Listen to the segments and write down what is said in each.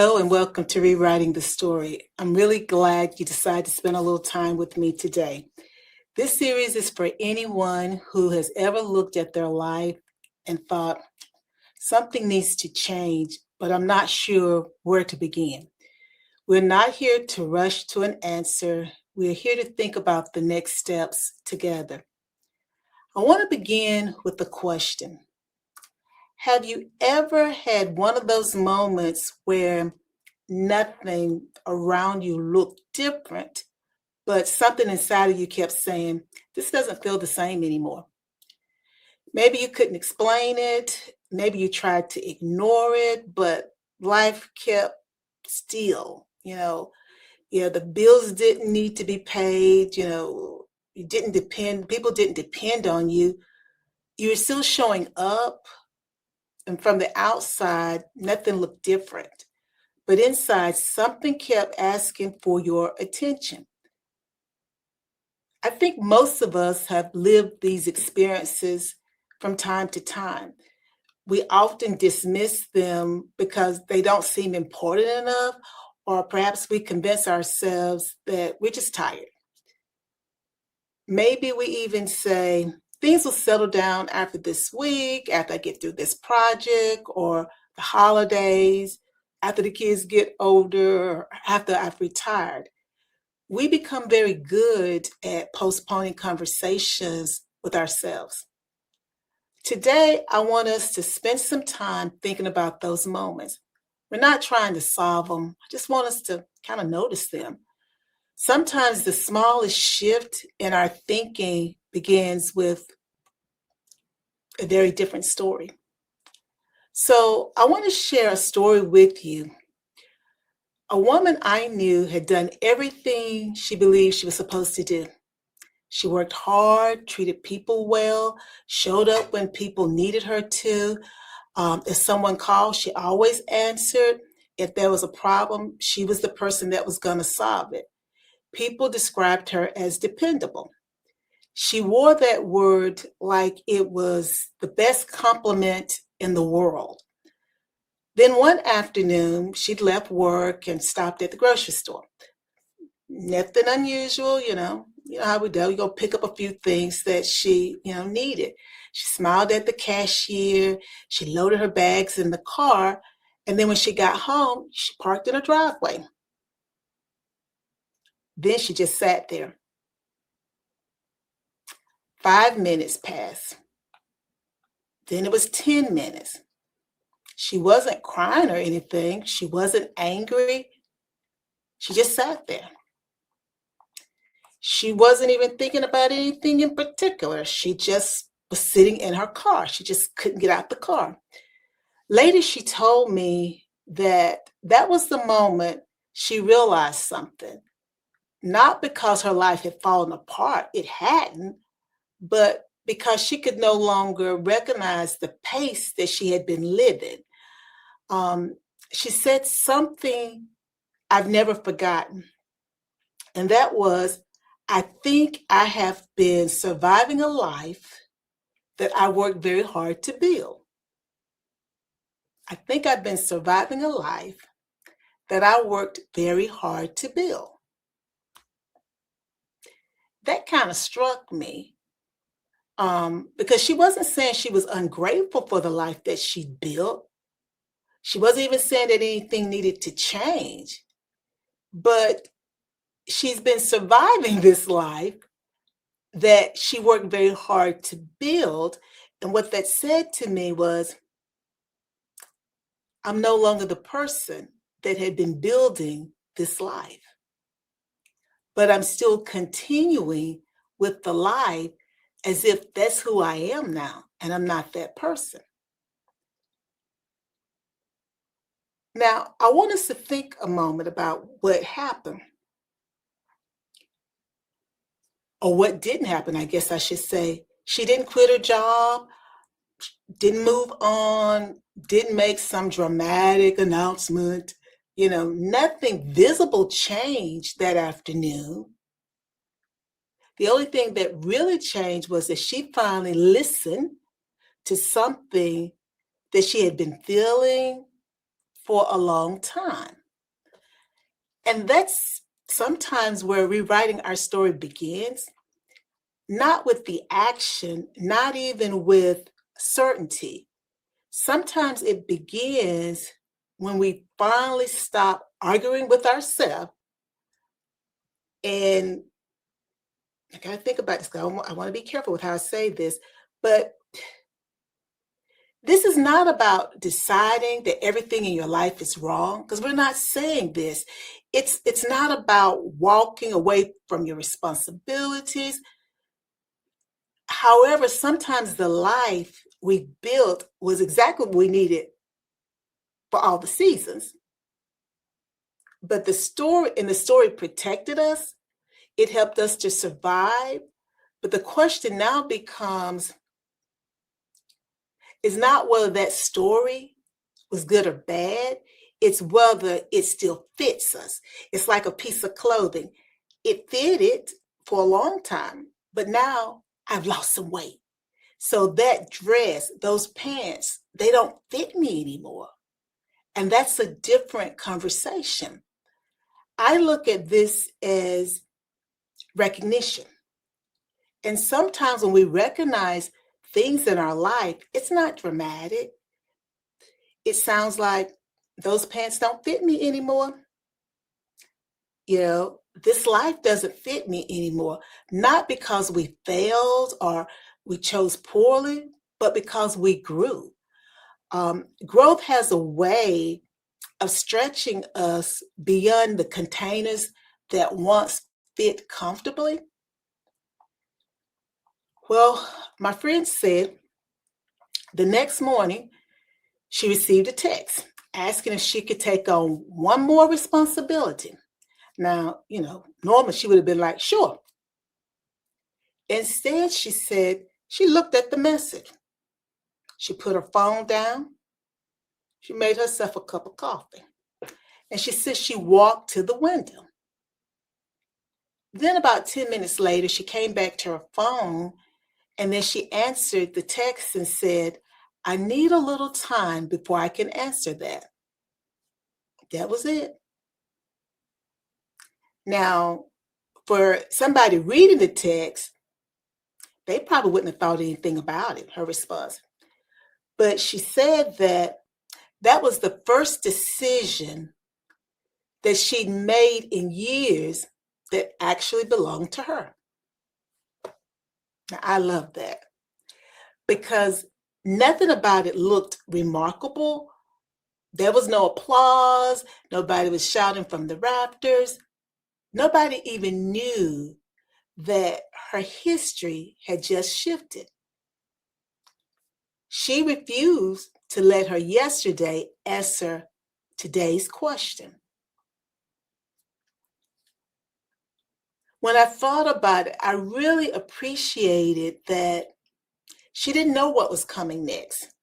Hello and welcome to Rewriting the Story. I'm really glad you decided to spend a little time with me today. This series is for anyone who has ever looked at their life and thought, something needs to change, but I'm not sure where to begin. We're not here to rush to an answer. We're here to think about the next steps together. I want to begin with a question. Have you ever had one of those moments where nothing around you looked different, but something inside of you kept saying, this doesn't feel the same anymore? Maybe you couldn't explain it. Maybe you tried to ignore it, but life kept still. The bills didn't need to be paid. You didn't depend, people didn't depend on you. You were still showing up, and from the outside, nothing looked different. But inside, something kept asking for your attention. I think most of us have lived these experiences from time to time. We often dismiss them because they don't seem important enough, or perhaps we convince ourselves that we're just tired. Maybe we even say, things will settle down after this week, after I get through this project, or the holidays, after the kids get older, or after I've retired. We become very good at postponing conversations with ourselves. Today, I want us to spend some time thinking about those moments. We're not trying to solve them. I just want us to kind of notice them. Sometimes the smallest shift in our thinking begins with a very different story. So I want to share a story with you. A woman I knew had done everything she believed she was supposed to do. She worked hard, treated people well, showed up when people needed her to. If someone called, she always answered. If there was a problem, she was the person that was going to solve it. People described her as dependable. She wore that word like it was the best compliment in the world. Then one afternoon, she'd left work and stopped at the grocery store. Nothing unusual, how we do. We go pick up a few things that she, needed. She smiled at the cashier. She loaded her bags in the car. And then when she got home, she parked in her driveway. Then she just sat there. 5 minutes passed. Then it was 10 minutes. She wasn't crying or anything. She wasn't angry. She just sat there. She wasn't even thinking about anything in particular. She just was sitting in her car. She just couldn't get out the car. Later, she told me that was the moment she realized something. Not because her life had fallen apart, it hadn't, but because she could no longer recognize the pace that she had been living. She said something I've never forgotten, and that was, I think I have been surviving a life that I worked very hard to build. I think I've been surviving a life that I worked very hard to build. That kind of struck me because she wasn't saying she was ungrateful for the life that she built. She wasn't even saying that anything needed to change, but she's been surviving this life that she worked very hard to build. And what that said to me was, I'm no longer the person that had been building this life, but I'm still continuing with the life as if that's who I am now, and I'm not that person. Now, I want us to think a moment about what happened, or what didn't happen, I guess I should say. She didn't quit her job, didn't move on, didn't make some dramatic announcement. Nothing visible changed that afternoon. The only thing that really changed was that she finally listened to something that she had been feeling for a long time. And that's sometimes where rewriting our story begins, not with the action, not even with certainty. Sometimes it begins when we finally stop arguing with ourselves. And I got to think about this because I want to be careful with how I say this, but this is not about deciding that everything in your life is wrong, because we're not saying this. It's not about walking away from your responsibilities. However, sometimes the life we built was exactly what we needed for all the seasons. But the story protected us. It helped us to survive. But the question now becomes is not whether that story was good or bad, it's whether it still fits us. It's like a piece of clothing. It fitted for a long time, but now I've lost some weight. So that dress, those pants, they don't fit me anymore. And that's a different conversation. I look at this as recognition. And sometimes when we recognize things in our life, it's not dramatic. It sounds like those pants don't fit me anymore. This life doesn't fit me anymore. Not because we failed or we chose poorly, but because we grew. Growth has a way of stretching us beyond the containers that once fit comfortably. Well, my friend said the next morning she received a text asking if she could take on one more responsibility. Now, normally she would have been like, sure. Instead, she said she looked at the message. She put her phone down. She made herself a cup of coffee. And she said she walked to the window. Then about 10 minutes later, she came back to her phone and then she answered the text and said, I need a little time before I can answer that. That was it. Now, for somebody reading the text, they probably wouldn't have thought anything about it, her response. But she said that was the first decision that she'd made in years that actually belonged to her. Now, I love that because nothing about it looked remarkable. There was no applause. Nobody was shouting from the rafters. Nobody even knew that her history had just shifted. She refused to let her yesterday answer today's question. When I thought about it, I really appreciated that she didn't know what was coming next.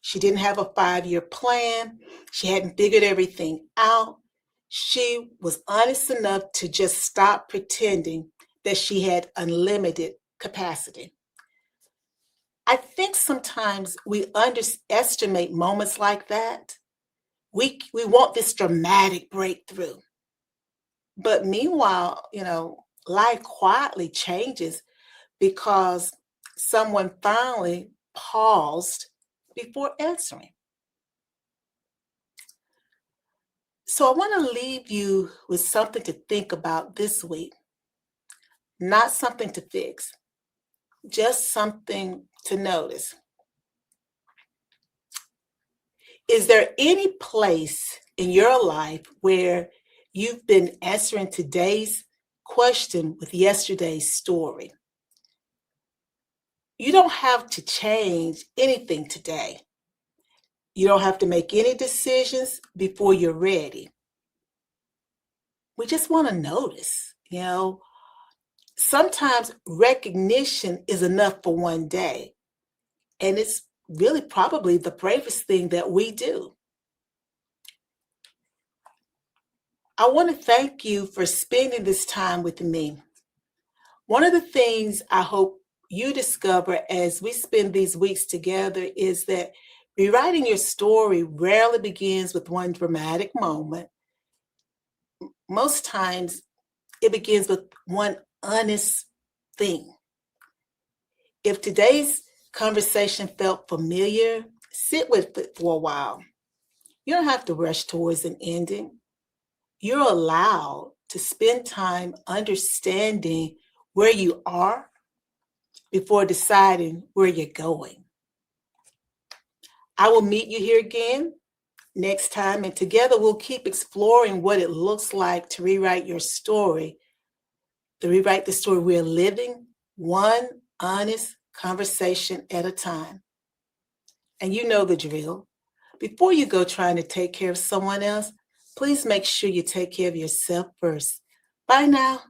She didn't have a 5-year plan. She hadn't figured everything out. She was honest enough to just stop pretending that she had unlimited capacity. I think sometimes we underestimate moments like that. We want this dramatic breakthrough. But meanwhile, life quietly changes because someone finally paused before answering. So I want to leave you with something to think about this week. Not something to fix, just something to notice. Is there any place in your life where you've been answering today's question with yesterday's story? You don't have to change anything today. You don't have to make any decisions before you're ready. We just want to notice, Sometimes recognition is enough for one day. And it's really probably the bravest thing that we do. I want to thank you for spending this time with me. One of the things I hope you discover as we spend these weeks together is that Rewriting your story rarely begins with one dramatic moment. Most times, it begins with one honest thing. If today's conversation felt familiar, sit with it for a while. You don't have to rush towards an ending. You're allowed to spend time understanding where you are before deciding where you're going. I will meet you here again next time, and together we'll keep exploring what it looks like to rewrite your story, to rewrite the story we're living, one honest conversation at a time. And you know the drill. Before you go trying to take care of someone else, please make sure you take care of yourself first. Bye now.